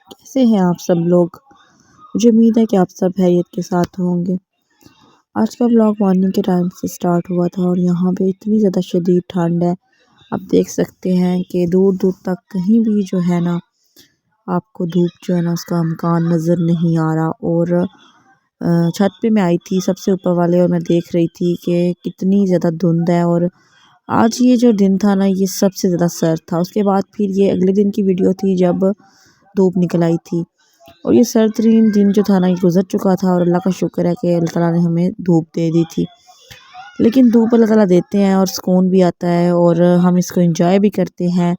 कैसे हैं आप सब लोग। मुझे उम्मीद है कि आप सब खैरियत के साथ होंगे। आज का व्लॉग मॉर्निंग के टाइम से स्टार्ट हुआ था और यहाँ पे इतनी ज़्यादा शदीद ठंड है। आप देख सकते हैं कि दूर दूर तक कहीं भी जो है ना आपको धूप जो है ना उसका इम्कान नज़र नहीं आ रहा। और छत पे मैं आई थी सबसे ऊपर वाले और मैं देख रही थी कि कितनी ज़्यादा धुंध है। और आज ये जो दिन था ना ये सबसे ज़्यादा सर्द था। उसके बाद फिर ये अगले दिन की वीडियो थी जब धूप निकल आई थी। और ये सर्द तरीन दिन जो था ना ये गुजर चुका था और अल्लाह का शुक्र है कि अल्लाह ताला ने हमें धूप दे दी थी। लेकिन धूप अल्लाह ताला देते हैं और सुकून भी आता है और हम इसको एंजॉय भी करते हैं।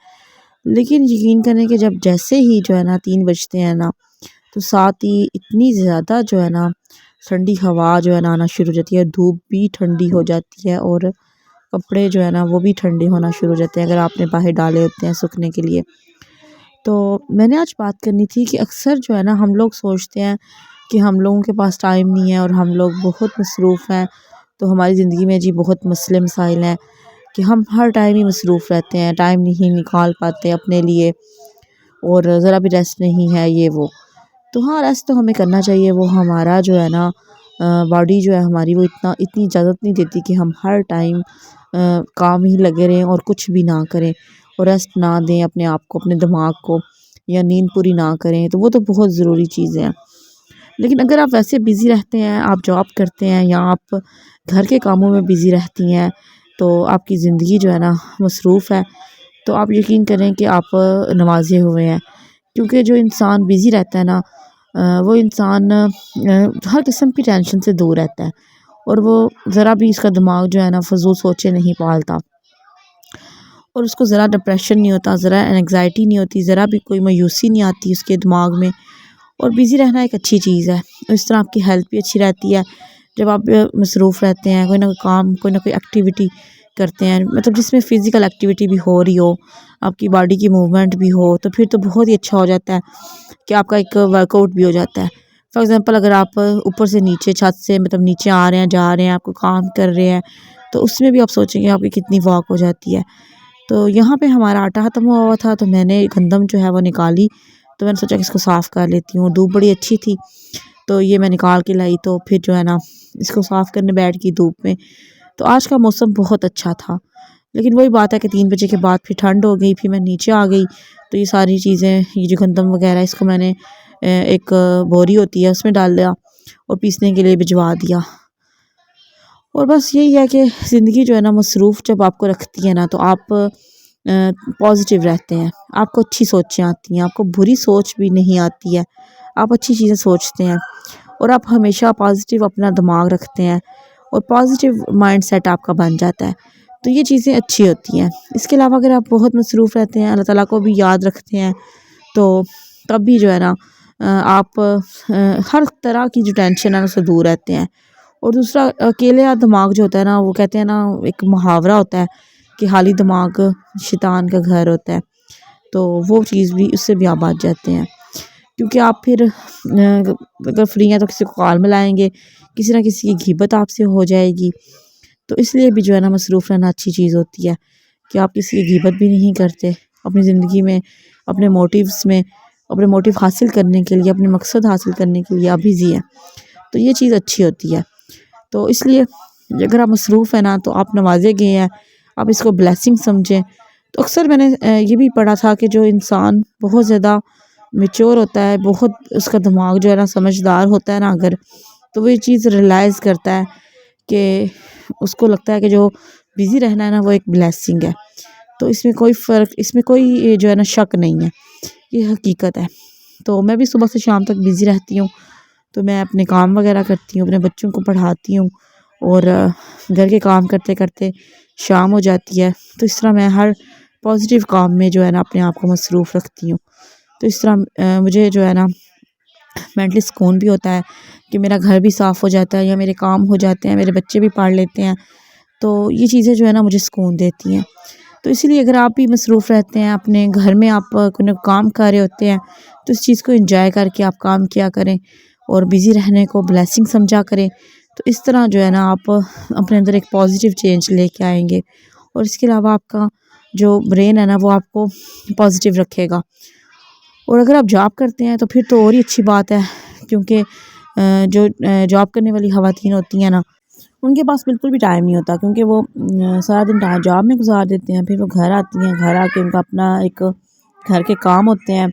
लेकिन यकीन करें कि जब जैसे ही जो है ना 3 बजते हैं ना तो साथ ही इतनी ज़्यादा जो है ना ठंडी हवा जो है ना आना शुरू हो जाती है। धूप भी ठंडी हो जाती है और कपड़े जो है ना वो भी ठंडे होना शुरू हो जाते हैं अगर आपने बाहर डाले होते हैं सूखने के लिए। तो मैंने आज बात करनी थी कि अक्सर जो है ना हम लोग सोचते हैं कि हम लोगों के पास टाइम नहीं है और हम लोग बहुत मसरूफ़ हैं। तो हमारी ज़िंदगी में जी बहुत मसले मसाइल हैं कि हम हर टाइम ही मसरूफ़ रहते हैं, टाइम नहीं निकाल पाते अपने लिए और ज़रा भी रेस्ट नहीं है ये वो। तो हाँ, रेस्ट तो हमें करना चाहिए। वो हमारा जो है ना बॉडी जो है हमारी वो इतनी इजाज़त नहीं देती कि हम हर टाइम काम ही लगे रहें और कुछ भी ना करें और रेस्ट ना दें अपने आप को, अपने दिमाग को, या नींद पूरी ना करें। तो वो तो बहुत ज़रूरी चीज़ें हैं। लेकिन अगर आप वैसे बिज़ी रहते हैं, आप जॉब करते हैं या आप घर के कामों में बिज़ी रहती हैं तो आपकी ज़िंदगी जो है ना मसरूफ़ है, तो आप यकीन करें कि आप नवाजे हुए हैं। क्योंकि जो इंसान बिज़ी रहता है ना वो इंसान हर किस्म की टेंशन से दूर रहता है और वो ज़रा भी इसका दिमाग जो है ना फ़ज़ूल सोचे नहीं पालता और उसको ज़रा डिप्रेशन नहीं होता, ज़रा एंग्जाइटी नहीं होती, ज़रा भी कोई मायूसी नहीं आती उसके दिमाग में। और बिज़ी रहना एक अच्छी चीज़ है, इस तरह आपकी हेल्थ भी अच्छी रहती है। जब आप मसरूफ़ रहते हैं, कोई ना कोई काम, कोई ना कोई एक्टिविटी करते हैं, मतलब जिसमें फ़िज़िकल एक्टिविटी भी हो रही हो, आपकी बॉडी की मूवमेंट भी हो, तो फिर तो बहुत ही अच्छा हो जाता है कि आपका एक वर्कआउट भी हो जाता है। फॉर एग्ज़ाम्पल अगर आप ऊपर से नीचे छत से मतलब नीचे आ रहे हैं, जा रहे हैं, आपको काम कर रहे हैं, तो उसमें भी आप सोचेंगे आपकी कितनी वॉक हो जाती है। तो यहाँ पे हमारा आटा ख़त्म हुआ था तो मैंने गंदम जो है वो निकाली। तो मैंने सोचा कि इसको साफ़ कर लेती हूँ। धूप बड़ी अच्छी थी तो ये मैं निकाल के लाई, तो फिर जो है ना इसको साफ़ करने बैठ गई धूप में। तो आज का मौसम बहुत अच्छा था। लेकिन वही बात है कि 3 बजे के बाद फिर ठंड हो गई, फिर मैं नीचे आ गई। तो ये सारी चीज़ें, ये जो गंदम वगैरह, इसको मैंने एक बोरी होती है उसमें डाल दिया और पीसने के लिए भिजवा दिया। और बस यही है कि ज़िंदगी जो है ना मसरूफ़ जब आपको रखती है ना तो आप पॉजिटिव रहते हैं, आपको अच्छी सोचें आती हैं, आपको बुरी सोच भी नहीं आती है, आप अच्छी चीज़ें सोचते हैं और आप हमेशा पॉजिटिव अपना दिमाग रखते हैं और पॉजिटिव माइंडसेट आपका बन जाता है। तो ये चीज़ें अच्छी होती हैं। इसके अलावा अगर आप बहुत मसरूफ़ रहते हैं, अल्लाह ताला को भी याद रखते हैं, तो तब भी जो है ना आप हर तरह की जो टेंशन है उससे दूर रहते हैं। और दूसरा, अकेले दिमाग जो होता है ना, वो कहते हैं ना, एक मुहावरा होता है कि खाली दिमाग शैतान का घर होता है। तो वो चीज़ भी, उससे भी आप बच जाते हैं क्योंकि आप फिर अगर फ्री हैं तो किसी को कॉल मिलाएंगे, किसी ना किसी की ग़ीबत आपसे हो जाएगी। तो इसलिए भी जो है ना मसरूफ़ रहना अच्छी चीज़ होती है कि आप किसी की ग़ीबत भी नहीं करते। अपनी ज़िंदगी में अपने मोटिव्स में, अपने मोटिव हासिल करने के लिए, अपने मकसद हासिल करने के लिए आप बिज़ी हैं, तो ये चीज़ अच्छी होती है। तो इसलिए अगर आप मसरूफ़ हैं ना तो आप नवाजे गए हैं, आप इसको ब्लेसिंग समझें। तो अक्सर मैंने ये भी पढ़ा था कि जो इंसान बहुत ज़्यादा मैच्योर होता है, बहुत उसका दिमाग जो है ना समझदार होता है ना अगर, तो वो ये चीज़ रियलाइज़ करता है कि उसको लगता है कि जो बिज़ी रहना है ना वो एक ब्लेसिंग है। तो इसमें कोई फ़र्क, इसमें कोई जो है ना शक नहीं है, ये हकीकत है। तो मैं भी सुबह से शाम तक बिज़ी रहती हूँ। तो मैं अपने काम वगैरह करती हूँ, अपने बच्चों को पढ़ाती हूँ और घर के काम करते करते शाम हो जाती है। तो इस तरह मैं हर पॉजिटिव काम में जो है ना अपने आप को मसरूफ़ रखती हूँ। तो इस तरह मुझे जो है ना मेंटली सुकून भी होता है कि मेरा घर भी साफ़ हो जाता है या मेरे काम हो जाते हैं, मेरे बच्चे भी पढ़ लेते हैं। तो ये चीज़ें जो है ना मुझे सुकून देती हैं। तो इसीलिए अगर आप भी मसरूफ़ रहते हैं, अपने घर में आप कोई ना काम कर रहे होते हैं, तो इस चीज़ को एंजॉय करके आप काम किया करें और बिज़ी रहने को ब्लेसिंग समझा करें। तो इस तरह जो है ना आप अपने अंदर एक पॉजिटिव चेंज लेके आएंगे और इसके अलावा आपका जो ब्रेन है ना वो आपको पॉजिटिव रखेगा। اور اگر آپ جاب کرتے ہیں تو پھر تو اور ہی اچھی بات ہے، کیونکہ جو جاب کرنے والی خواتین ہوتی ہیں نا، ان کے پاس بالکل بھی ٹائم نہیں ہوتا، کیونکہ وہ سارا دن جاب میں گزار دیتے ہیں، پھر وہ گھر آتی ہیں، گھر آ کے ان کا اپنا ایک گھر کے کام ہوتے ہیں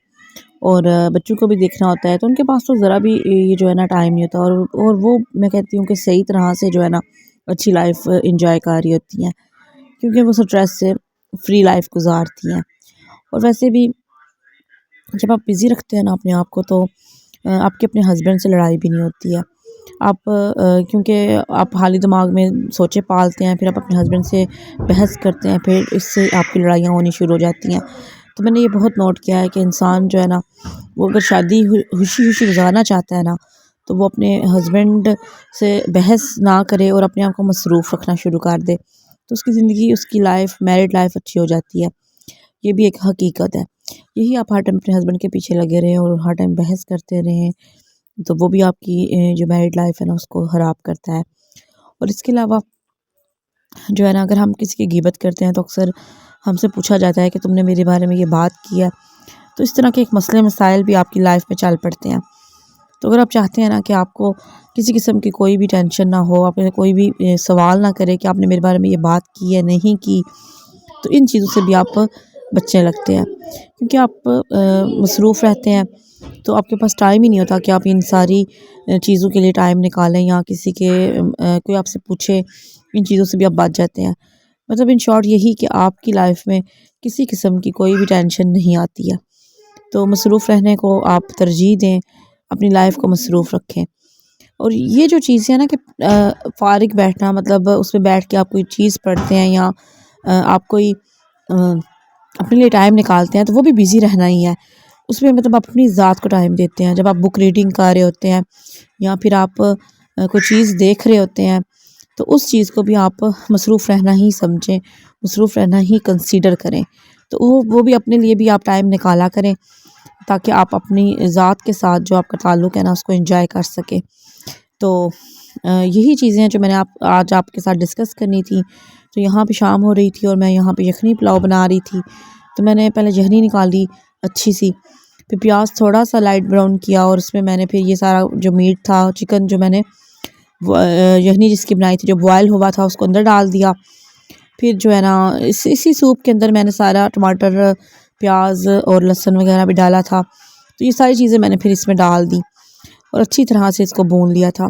اور بچوں کو بھی دیکھنا ہوتا ہے، تو ان کے پاس تو ذرا بھی یہ جو ہے نا ٹائم نہیں ہوتا، اور وہ میں کہتی ہوں کہ صحیح طرح سے جو ہے نا اچھی لائف انجوائے کر رہی ہوتی ہیں، کیونکہ وہ اسٹریس سے فری لائف گزارتی ہیں۔ اور ویسے بھی جب آپ بزی رکھتے ہیں نا اپنے آپ کو، تو آپ کے اپنے ہسبینڈ سے لڑائی بھی نہیں ہوتی ہے، آپ کیونکہ آپ حالی دماغ میں سوچے پالتے ہیں، پھر آپ اپنے ہسبینڈ سے بحث کرتے ہیں، پھر اس سے آپ کی لڑائیاں ہونی شروع ہو جاتی ہیں۔ تو میں نے یہ بہت نوٹ کیا ہے کہ انسان جو ہے نا، وہ اگر شادی خوشی خوشی گزارنا چاہتا ہے نا، تو وہ اپنے ہسبینڈ سے بحث نہ کرے اور اپنے آپ کو مصروف رکھنا شروع کر دے، تو اس کی زندگی، اس کی لائف، میرڈ لائف اچھی ہو جاتی ہے۔ یہ بھی ایک حقیقت ہے۔ یہی آپ ہر ٹائم اپنے ہسبینڈ کے پیچھے لگے رہیں اور ہر ٹائم بحث کرتے رہیں، تو وہ بھی آپ کی جو میرڈ لائف ہے نا اس کو خراب کرتا ہے۔ اور اس کے علاوہ جو ہے نا، اگر ہم کسی کی غیبت کرتے ہیں تو اکثر ہم سے پوچھا جاتا ہے کہ تم نے میرے بارے میں یہ بات کی ہے، تو اس طرح کے ایک مسئلے مسائل بھی آپ کی لائف میں چل پڑتے ہیں۔ تو اگر آپ چاہتے ہیں نا کہ آپ کو کسی قسم کی کوئی بھی ٹینشن نہ ہو، آپ نے کوئی بھی سوال نہ کرے کہ آپ نے میرے بارے میں یہ بات کی ہے نہیں کی، تو ان چیزوں سے بھی آپ بچنے لگتے ہیں، کیونکہ آپ مصروف رہتے ہیں، تو آپ کے پاس ٹائم ہی نہیں ہوتا کہ آپ ان ساری چیزوں کے لیے ٹائم نکالیں، یا کسی کے کوئی آپ سے پوچھے، ان چیزوں سے بھی آپ بچ جاتے ہیں۔ مطلب ان شارٹ یہی کہ آپ کی لائف میں کسی قسم کی کوئی بھی ٹینشن نہیں آتی ہے، تو مصروف رہنے کو آپ ترجیح دیں، اپنی لائف کو مصروف رکھیں۔ اور یہ جو چیزیں ہیں نا کہ فارغ بیٹھنا، مطلب اس میں بیٹھ کے آپ کوئی چیز پڑھتے ہیں یا آپ کوئی اپنے لیے ٹائم نکالتے ہیں، تو وہ بھی بزی رہنا ہی ہے، اس میں مطلب آپ اپنی ذات کو ٹائم دیتے ہیں۔ جب آپ بک ریڈنگ کر رہے ہوتے ہیں یا پھر آپ کوئی چیز دیکھ رہے ہوتے ہیں، تو اس چیز کو بھی آپ مصروف رہنا ہی سمجھیں، مصروف رہنا ہی کنسیڈر کریں، تو وہ بھی اپنے لیے بھی آپ ٹائم نکالا کریں، تاکہ آپ اپنی ذات کے ساتھ جو آپ کا تعلق ہے نا اس کو انجوائے کر سکیں۔ تو یہی چیزیں ہیں جو میں نے آج آپ کے ساتھ ڈسکس کرنی تھی۔ تو یہاں پہ شام ہو رہی تھی اور میں یہاں پہ یخنی پلاؤ بنا رہی تھی، تو میں نے پہلے یخنی نکالی اچھی سی، پھر پیاز تھوڑا سا لائٹ براؤن کیا، اور اس میں میں نے پھر یہ سارا جو میٹ تھا، چکن جو میں نے یخنی جس کی بنائی تھی، جو بوائل ہوا تھا، اس کو اندر ڈال دیا۔ پھر جو ہے نا اسی سوپ کے اندر میں نے سارا ٹماٹر، پیاز اور لہسن وغیرہ بھی ڈالا تھا، تو یہ ساری چیزیں میں نے پھر اس میں ڈال دی اور اچھی طرح سے اس کو بھون لیا تھا،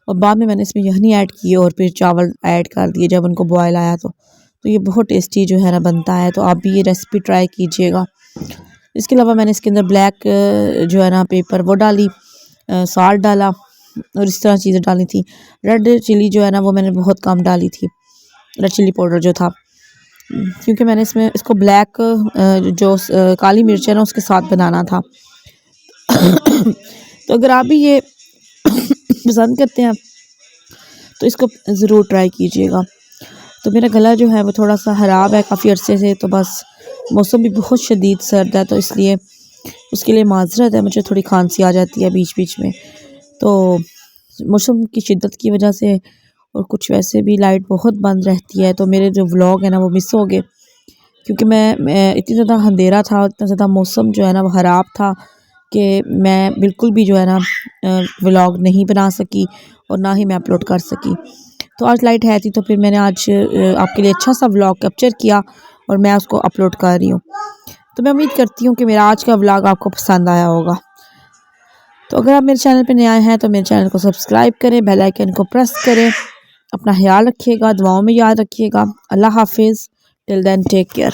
اور بعد میں نے اس میں یخنی ایڈ کی اور پھر چاول ایڈ کر دیے جب ان کو بوائل آیا، تو یہ بہت ٹیسٹی جو ہے نا بنتا ہے، تو آپ بھی یہ ریسیپی ٹرائی کیجئے گا۔ اس کے علاوہ میں نے اس کے اندر بلیک جو ہے نا پیپر وہ ڈالی، سالٹ ڈالا، اور اس طرح چیزیں ڈالی تھی۔ ریڈ چلی جو ہے نا وہ میں نے بہت کم ڈالی تھی، ریڈ چلی پاؤڈر جو تھا، کیونکہ میں نے اس کو بلیک جو کالی مرچ ہے نا اس کے ساتھ بنانا تھا۔ تو اگر آپ بھی یہ پسند کرتے ہیں تو اس کو ضرور ٹرائی کیجئے گا۔ تو میرا گلا جو ہے وہ تھوڑا سا خراب ہے کافی عرصے سے، تو بس موسم بھی بہت شدید سرد ہے، تو اس لیے اس کے لیے معذرت ہے، مجھے تھوڑی کھانسی آ جاتی ہے بیچ بیچ میں، تو موسم کی شدت کی وجہ سے، اور کچھ ویسے بھی لائٹ بہت بند رہتی ہے، تو میرے جو ولاگ ہے نا وہ مس ہو گئے، کیونکہ میں اتنی زیادہ اندھیرا تھا، اتنا زیادہ موسم جو ہے نا وہ خراب تھا کہ میں بالکل بھی جو ہے نا ولاگ نہیں بنا سکی اور نہ ہی میں اپلوڈ کر سکی۔ تو آج لائٹ ہے تھی، تو پھر میں نے آج آپ کے لیے اچھا سا ولاگ کیپچر کیا اور میں اس کو اپلوڈ کر رہی ہوں۔ تو میں امید کرتی ہوں کہ میرا آج کا ولاگ آپ کو پسند آیا ہوگا۔ تو اگر آپ میرے چینل پہ نئے آئے ہیں تو میرے چینل کو سبسکرائب کریں، بیل آئیکن کو پریس کریں، اپنا خیال رکھیے گا، دعاؤں میں یاد رکھیے گا۔ اللہ حافظ، ٹل دین ٹیک کیئر۔